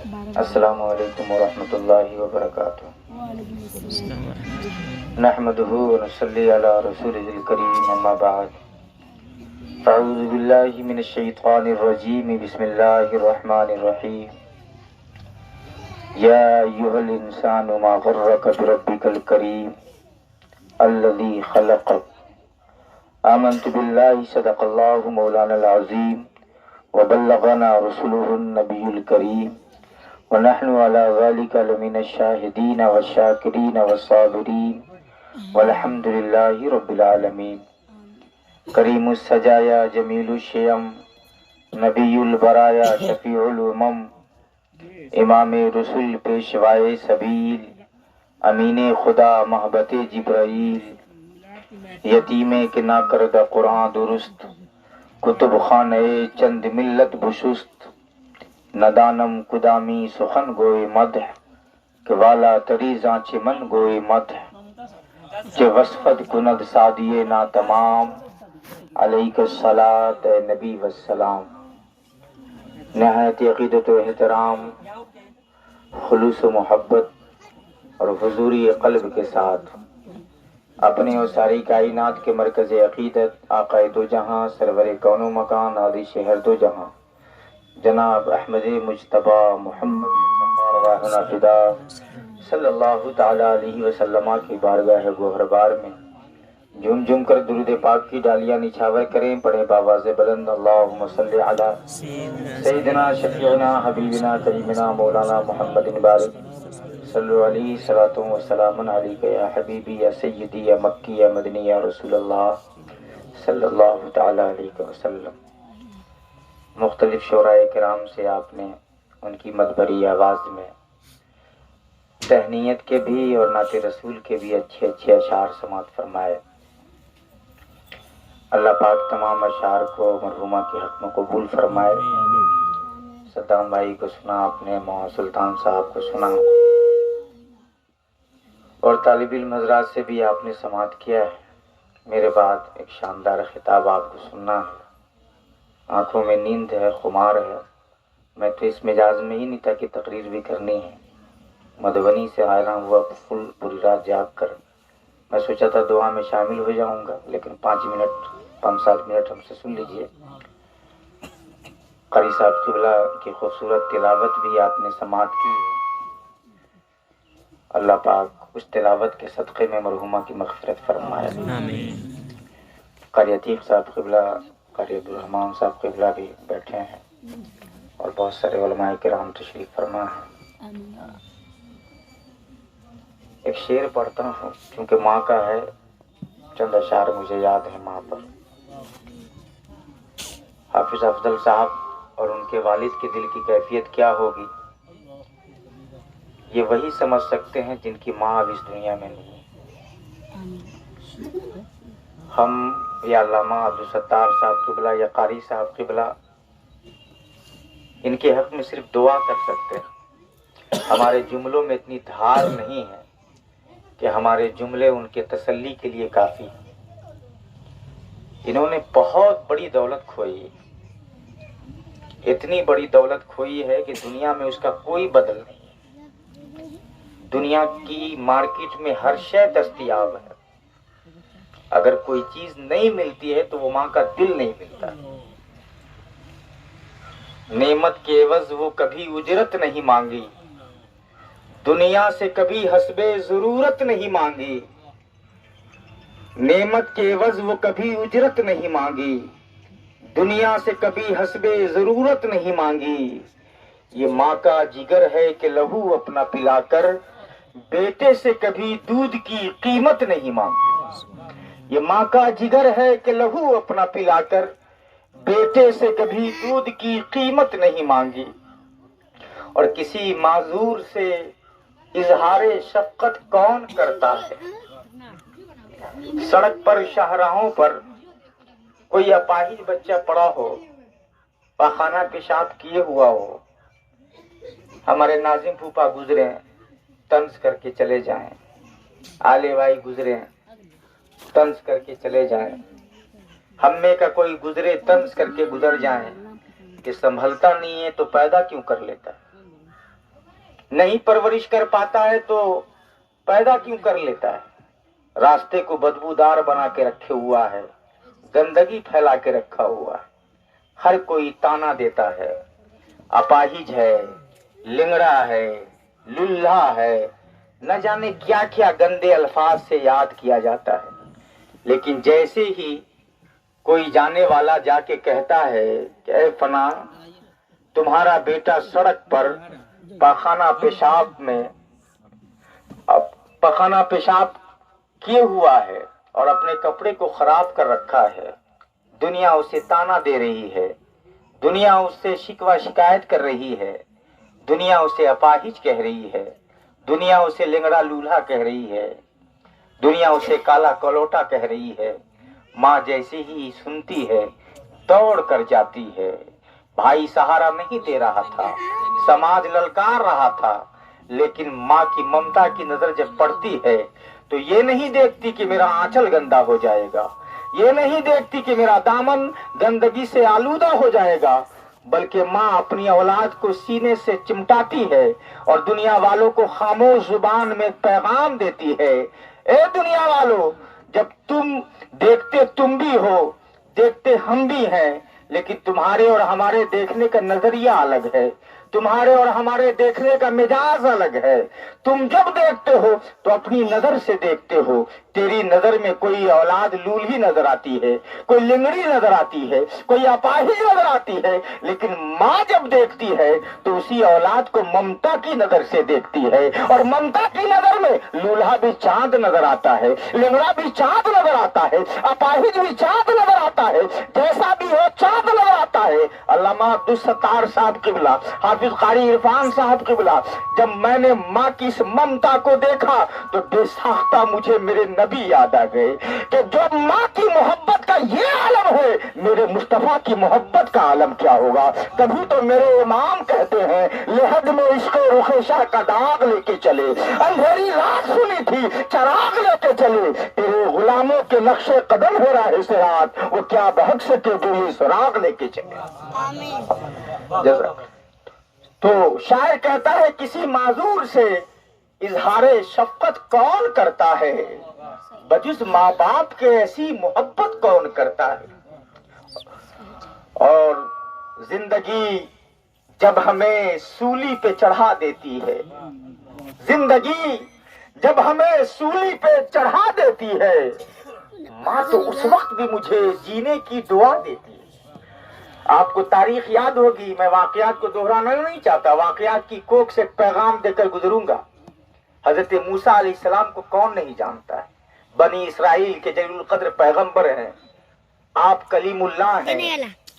السلام علیکم ورحمۃ اللہ وبرکاتہ۔ نحمده ونصلی علی رسوله الکریم، اما بعد فاعوذ باللہ من الشیطان الرجیم، بسم اللہ الرحمن الرحیم۔ یا ایھا الانسان ما غرک بربک الکریم الذی خلقک۔ آمنت باللہ، صدق اللہ مولانا العظیم، وبلغنا رسوله النبی الکریم، ونحن على ذلك لمن الشاهدين والشاكرين والصابرين والحمد لله رب العالمين۔ کریم السجایا جمیل الشیم، نبی البرایا شفیع الامم، امام رسول پیشوائے سبیل، امین خدا محبت جبرائیل، یتیم کے نہ کردہ قرآن درست، کتب خانہ چند ملت بشست، ندانم کدامی سخن گوئے مدح، کہ والا تریزاں چمن گوئے مدح، کہ وصفت کند سادیے نا تمام، علیک الصلاۃ اے نبی والسلام۔ نہایت عقیدت و احترام، خلوص و محبت اور حضوری قلب کے ساتھ اپنے اور ساری کائنات کے مرکز عقیدت، آقا دو جہاں، سرور کون و مکان، عادی شہر دو جہاں، جناب احمد مجتبی محمد مصطفیٰ راہنا فدا صلی اللہ تعالی علیہ وسلم کی بارگاہ گوہربار میں جھوم جھوم کر درود پاک کی ڈالیاں نچھاور کریں، پڑھیں باواز بلند اللہم صلی علی سیدنا شفیعنا حبیبنا کریمنا مولانا محمد بارک صلو علیہ صلاۃ و سلام علیک یا حبیبی یا سیدی یا مکی یا مدنی یا رسول اللہ صلی اللہ تعالی علیہ وسلم۔ مختلف شعراء کرام سے آپ نے ان کی مدبری آواز میں تہنیت کے بھی اور نعت رسول کے بھی اچھے اچھے اشعار سماعت فرمائے۔ اللہ پاک تمام اشعار کو مرحومہ کے حق میں قبول فرمائے۔ صدام بھائی کو سنا آپ نے، مولانا سلطان صاحب کو سنا، اور طالب علم حضرات سے بھی آپ نے سماعت کیا ہے۔ میرے بعد ایک شاندار خطاب آپ کو سننا ہے۔ آنکھوں میں نیند ہے، خمار ہے، میں تو اس مزاج میں ہی نہیں تھا کہ تقریر بھی کرنی ہے۔ مدھوبنی سے آیا ہوا فل پوری رات جاگ کر، میں سوچا تھا دعا میں شامل ہو جاؤں گا، لیکن 5-7 منٹ ہم سے سن لیجئے۔ قاری صاحب قبلہ کی خوبصورت تلاوت بھی آپ نے سماعت کی ہے۔ اللہ پاک اس تلاوت کے صدقے میں مرحومہ کی مغفرت فرمائے۔ قاری عتیق صاحب قبلہ، قاری عبدالرحمن صاحب قبلہ بھی بیٹھے ہیں، اور بہت سارے علماء کرام تشریف فرما ہیں۔ ایک شعر پڑھتا ہوں چونکہ ماں کا ہے، چند اشعار مجھے یاد ہیں ماں پر۔ حافظ افضل صاحب اور ان کے والد کے دل کی کیفیت کیا ہوگی، یہ وہی سمجھ سکتے ہیں جن کی ماں اب اس دنیا میں نہیں ہے۔ ہم یا علامہ عبدالستار صاحب قبلہ یا قاری صاحب قبلہ ان کے حق میں صرف دعا کر سکتے ہیں۔ ہمارے جملوں میں اتنی دھار نہیں ہے کہ ہمارے جملے ان کے تسلی کے لیے کافی ہیں۔ انہوں نے بہت بڑی دولت کھوئی ہے، اتنی بڑی دولت کھوئی ہے کہ دنیا میں اس کا کوئی بدل نہیں ہے۔ دنیا کی مارکیٹ میں ہر شے دستیاب ہے، اگر کوئی چیز نہیں ملتی ہے تو وہ ماں کا دل نہیں ملتا۔ نعمت کے عوض وہ کبھی اجرت نہیں مانگی، دنیا سے کبھی حسب ضرورت نہیں مانگی۔ نعمت کے عوض وہ کبھی اجرت نہیں مانگی، دنیا سے کبھی حسب ضرورت نہیں مانگی۔ یہ ماں کا جگر ہے کہ لہو اپنا پلا کر بیٹے سے کبھی دودھ کی قیمت نہیں مانگی۔ یہ ماں کا جگر ہے کہ لہو اپنا پلا کر بیٹے سے کبھی دودھ کی قیمت نہیں مانگی۔ اور کسی معذور سے اظہار شفقت کون کرتا ہے؟ سڑک پر شاہراہوں پر کوئی اپاہج بچہ پڑا ہو، پاخانہ پیشاب کیے ہوا ہو، ہمارے ناظم پھوپا گزرے ہیں، طنز کر کے چلے جائیں، آلے بھائی گزرے ہیں، طنز کر کے چلے جائیں، ہم میں کا کوئی گزرے طنز کر کے گزر جائیں، کہ سنبھلتا نہیں ہے تو پیدا کیوں کر لیتا ہے۔ نہیں پرورش کر پاتا ہے تو پیدا کیوں کر لیتا ہے؟ راستے کو بدبودار بنا کے رکھے ہوا ہے، گندگی پھیلا کے رکھا ہوا ہے، ہر کوئی تانا دیتا ہے، اپاہج ہے، لنگڑا ہے، للہ ہے، نہ جانے کیا کیا گندے الفاظ سے یاد کیا جاتا ہے۔ لیکن جیسے ہی کوئی جانے والا جا کے کہتا ہے کہ اے فلاں، تمہارا بیٹا سڑک پر پاخانہ پیشاب کیے ہوا ہے اور اپنے کپڑے کو خراب کر رکھا ہے، دنیا اسے تانا دے رہی ہے، دنیا اس سے شکوہ شکایت کر رہی ہے، دنیا اسے اپاہج کہہ رہی ہے، دنیا اسے لنگڑا لولہا کہہ رہی ہے، دنیا اسے کالا کلوٹا کہہ رہی ہے، ماں جیسے ہی سنتی ہے دوڑ کر جاتی ہے۔ بھائی سہارا نہیں دے رہا تھا، سماج للکار رہا تھا، لیکن ماں کی ممتا کی نظر جب پڑتی ہے تو یہ نہیں دیکھتی کہ میرا آنچل گندا ہو جائے گا، یہ نہیں دیکھتی کہ میرا دامن گندگی سے آلودہ ہو جائے گا، بلکہ ماں اپنی اولاد کو سینے سے چمٹاتی ہے اور دنیا والوں کو خاموش زبان میں پیغام دیتی ہے، اے دنیا والوں، جب تم دیکھتے تم بھی ہو، دیکھتے ہم بھی ہیں، لیکن تمہارے اور ہمارے دیکھنے کا نظریہ الگ ہے، تمہارے اور ہمارے دیکھنے کا مزاج الگ ہے۔ تم جب دیکھتے ہو تو اپنی نظر سے دیکھتے ہو، تیری نظر میں کوئی اولاد لولہی نظر آتی ہے، کوئی لنگڑی نظر آتی ہے، کوئی اپاہج نظر آتی ہے، لیکن ماں جب دیکھتی ہے تو اسی اولاد کو ممتا کی نظر سے دیکھتی ہے، اور ممتا کی نظر میں لولہا بھی چاند نظر آتا ہے، لنگڑا بھی چاند نظر آتا ہے، اپاہج بھی چاند نظر آتا ہے، جیسا بھی ہو چاند نظر آتا ہے۔ علامہ عبدالستار صاحب قبلہ، حافظ قاری عرفان صاحب قبلہ، جب میں نے ماں کی اس ممتا کو دیکھا تو بے ساختہ مجھے میرے نبی یاد آ گئے کہ جو ماں کی محبت کا یہ عالم ہے، میرے مصطفیٰ کی محبت کا عالم کیا ہوگا؟ تبھی تو میرے امام کہتے ہیں لحد میں عشق رخ شاہ کا داغ لے کے چلے، اندھیری رات سنی تھی چراغ لے کے چلے، تیرے غلاموں کے نقش قدم ہو رہا ہے صراط، وہ کیا بہک سکے جو یہ سراغ لے کے چلے۔ تو شاعر کہتا ہے کسی معذور سے اظہار شفقت کون کرتا ہے، بجز ماں باپ کے ایسی محبت کون کرتا ہے؟ اور زندگی جب ہمیں سولی پہ چڑھا دیتی ہے، زندگی جب ہمیں سولی پہ چڑھا دیتی ہے، ماں تو اس وقت بھی مجھے جینے کی دعا دیتی ہے۔ آپ کو تاریخ یاد ہوگی، میں واقعات کو دہرانا نہیں چاہتا، واقعات کی کوکھ سے پیغام دے کر گزروں گا۔ حضرت موسیٰ علیہ السلام کو کون نہیں جانتا ہے؟ بنی اسرائیل کے جلیل القدر پیغمبر ہیں، آپ کلیم اللہ ہیں،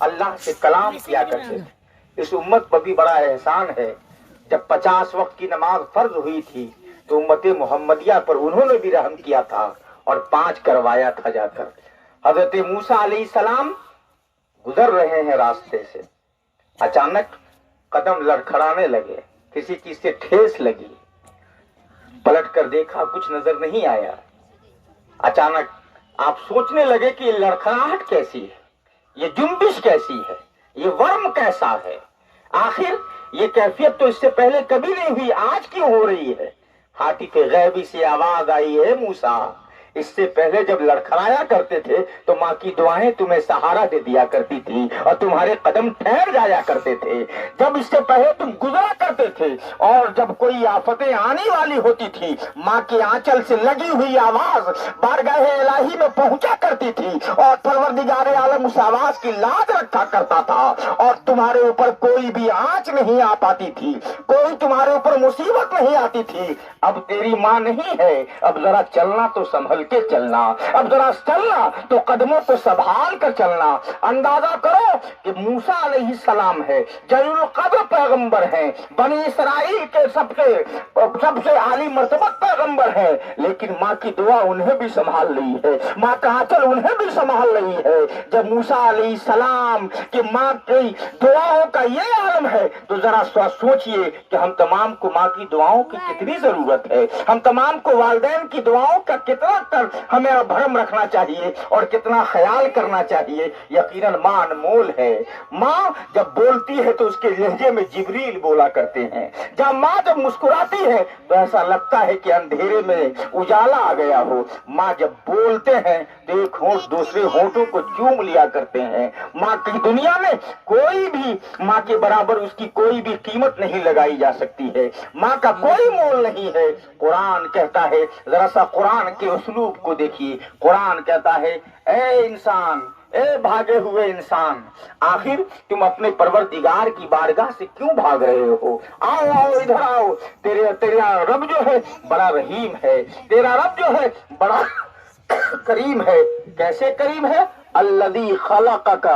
اللہ سے کلام کیا کرتے تھے۔ اس امت پر بھی بڑا احسان ہے، جب 50 وقت کی نماز فرض ہوئی تھی تو امت محمدیہ پر انہوں نے بھی رحم کیا تھا اور 5 کروایا تھا جا کر۔ حضرت موسیٰ علیہ السلام گزر رہے ہیں راستے سے، اچانک قدم لڑکھڑانے لگے، کسی چیز سے ٹھیس لگی، پلٹ کر دیکھا کچھ نظر نہیں آیا۔ اچانک آپ سوچنے لگے کہ یہ لڑکھڑاہٹ کیسی ہے، یہ جنبش کیسی ہے، یہ ورم کیسا ہے، آخر یہ کیفیت تو اس سے پہلے کبھی نہیں ہوئی، آج کیوں ہو رہی ہے؟ ہاتھی کے غیبی سے آواز آئی ہے موسیٰ، اس سے پہلے جب لڑکھڑایا کرتے تھے تو ماں کی دعائیں تمہیں سہارا دے دیا کرتی تھی اور تمہارے قدم ٹھہر جایا کرتے تھے، جب اس سے پہلے تم گزرا کرتے تھے اور جب کوئی آفتیں آنے والی ہوتی تھی ماں کے آنچل سے لگی ہوئی آواز بارگاہ الہی میں پہنچا کرتی تھی اور پروردگار عالم اس آواز کی لاج رکھا کرتا تھا اور تمہارے اوپر کوئی بھی آنچ نہیں آ پاتی تھی، کوئی تمہارے اوپر مصیبت نہیں آتی تھی۔ اب تیری ماں نہیں ہے، اب ذرا چلنا تو سنبھل کے چلنا، اب ذرا چلنا تو قدموں کو سنبھال کر چلنا۔ اندازہ کرو کہ موسیٰ علیہ السلام ہے، جلیل القدر پیغمبر ہیں، بنی اسرائیل کے سب سے عالی مرتبہ پیغمبر ہیں، لیکن ماں کی دعا انہیں بھی سنبھال رہی ہے، ماں کا آنچل انہیں بھی سنبھال رہی ہے۔ جب موسیٰ علیہ السلام کی ماں کی دعاؤں کا یہ عالم ہے تو ذرا سوچئے کہ ہم تمام کو ماں کی دعاؤں کی کتنی ضرورت ہے، ہم تمام کو والدین کی دعاؤں کا کتنا کر ہمیں بھرم رکھنا چاہیے اور کتنا خیال کرنا چاہیے. یقیناً ماں انمول ہے. ماں جب بولتی ہے تو اس کے لہجے میں جبریل بولا کرتے ہیں. ماں جب مسکراتی ہے تو ایسا لگتا ہے کہ اندھیرے میں اجالا آ گیا ہو. ماں جب بولتے ہیں تو ایک ہونٹ دوسرے ہونٹوں کو چوم لیا کرتے ہیں. ماں کی دنیا میں کوئی بھی ماں کے برابر اس کی کوئی بھی قیمت نہیں لگائی جا سکتی ہے. ماں کا کوئی مول نہیں ہے. قرآن کہتا ہے، ذرا سا قرآن کے اسلوب کو دیکھیے. قرآن کہتا ہے اے انسان، اے بھاگے ہوئے انسان، آخر تم اپنے پروردگار کی بارگاہ سے کیوں بھاگ رہے ہو؟ آؤ آؤ ادھر آؤ. تیرا رب جو ہے بڑا رحیم ہے. تیرا رب جو ہے بڑا کریم ہے. کیسے کریم ہے؟ الذی خلقک،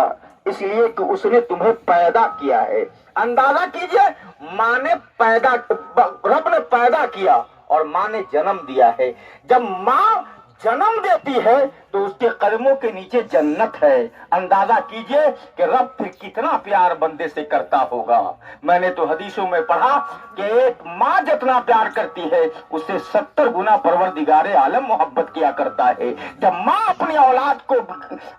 اس لیے کہ اس نے تمہیں پیدا کیا ہے. اندازہ کیجئے، ماں نے رب نے پیدا کیا اور ماں نے جنم دیا ہے. جب ماں جنم دیتی ہے تو اس کے قدموں کے نیچے جنت ہے. اندازہ کیجئے کہ رب پھر کتنا پیار بندے سے کرتا ہوگا. میں نے تو حدیثوں میں پڑھا کہ ایک ماں جتنا پیار کرتی ہے اس سے 70 گنا پروردگار عالم محبت کیا کرتا ہے. جب ماں اپنی اولاد کو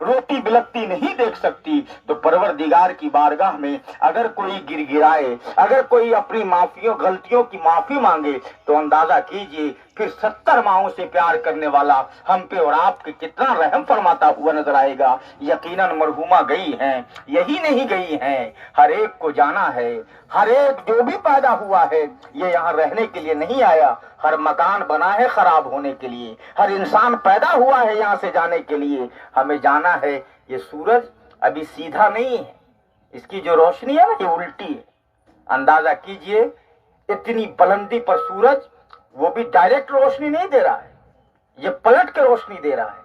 روٹی بلکتی نہیں دیکھ سکتی تو پروردگار کی بارگاہ میں اگر کوئی گر گرائے، اگر کوئی اپنی معافیوں غلطیوں کی معافی مانگے تو اندازہ کیجئے پھر 70 ماؤں سے پیار کرنے والا ہم پہ اور آپ کے کتنا رحم فرماتا ہوا نظر آئے گا. یقیناً مرحومہ گئی ہیں، یہی نہیں گئی ہیں، ہر ایک کو جانا ہے. ہر ایک جو بھی پیدا ہوا ہے یہ یہاں رہنے کے لیے نہیں آیا. ہر مکان بنا ہے خراب ہونے کے لیے. ہر انسان پیدا ہوا ہے یہاں سے جانے کے لیے. ہمیں جانا ہے. یہ سورج ابھی سیدھا نہیں ہے، اس کی جو روشنی ہے نا یہ الٹی ہے. اندازہ کیجئے اتنی بلندی پر سورج، وہ بھی ڈائریکٹ روشنی نہیں دے رہا ہے، یہ پلٹ کے روشنی دے رہا ہے.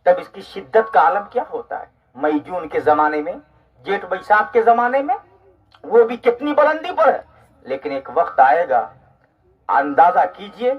تب اس کی شدت کا عالم کیا ہوتا ہے. مئی جون کے زمانے میں، جیٹ بیساکھ کے زمانے میں وہ بھی کتنی بلندی پر ہے. لیکن ایک وقت آئے گا، اندازہ کیجئے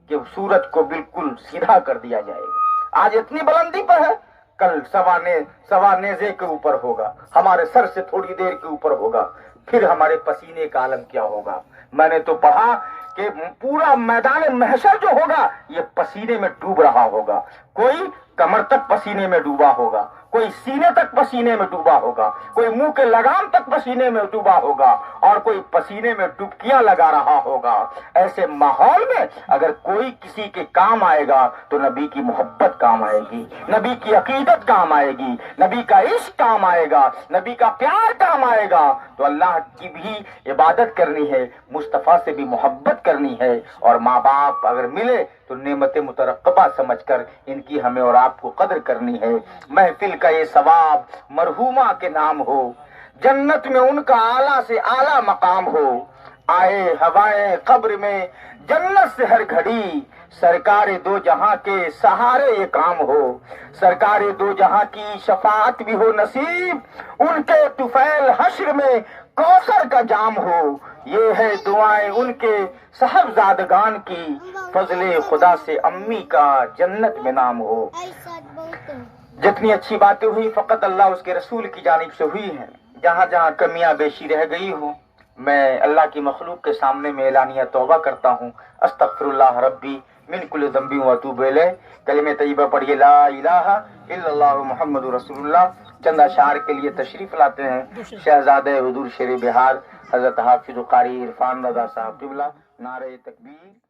کہ سورج کو بالکل سیدھا کر دیا جائے گا. آج اتنی بلندی پر ہے، کل سوا نیزے کے اوپر ہوگا، ہمارے سر سے تھوڑی دیر کے اوپر ہوگا. پھر ہمارے پسینے کا عالم کیا ہوگا. میں نے تو پڑھا کہ پورا میدان محشر جو ہوگا یہ پسینے میں ڈوب رہا ہوگا. کوئی کمر تک پسینے میں ڈوبا ہوگا، کوئی سینے تک پسینے میں ڈوبا ہوگا، کوئی منہ کے لگام تک پسینے میں ڈوبا ہوگا اور کوئی پسینے میں ڈبکیاں لگا رہا ہوگا. ایسے ماحول میں اگر کوئی کسی کے کام آئے گا تو نبی کی محبت کام آئے گی، نبی کی عقیدت کام آئے گی، نبی کا عشق کام آئے گا، نبی کا پیار کام آئے گا. تو اللہ کی بھی عبادت کرنی ہے، مصطفیٰ سے بھی محبت کرنی ہے. اور ماں باپ اگر ملے تو نعمت مترقبہ سمجھ کر ان کی ہمیں اور آپ کو قدر کرنی ہے. محفل کا یہ ثواب مرحومہ کے نام ہو، جنت میں ان کا اعلیٰ سے اعلیٰ مقام ہو. آئے ہوائیں قبر میں جنت سے ہر گھڑی، سرکار دو جہاں کے سہارے یہ کام ہو. سرکار دو جہاں کی شفاعت بھی ہو نصیب، ان کے طفیل حشر میں کوثر کا جام ہو. یہ ہے دعائیں ان کے صاحبزادگان کی، فضل خدا سے امی کا جنت میں نام ہو. جتنی اچھی باتیں ہوئی فقط اللہ اس کے رسول کی جانب سے ہوئی ہیں. جہاں جہاں کمیاں بیشی رہ گئی ہوں میں اللہ کی مخلوق کے سامنے میں اعلانیہ توبہ کرتا ہوں. استغفر اللہ ربی من کل ذنب و اتوب الیہ. کلمہ طیبہ پڑھیے لا الہ الا اللہ محمد رسول اللہ. چند اشعار کے لیے تشریف لاتے ہیں شہزادہ حضور شیر بہار حضرت حافظ قاری عرفان رضا صاحب قبلہ. نعرہ تکبیر.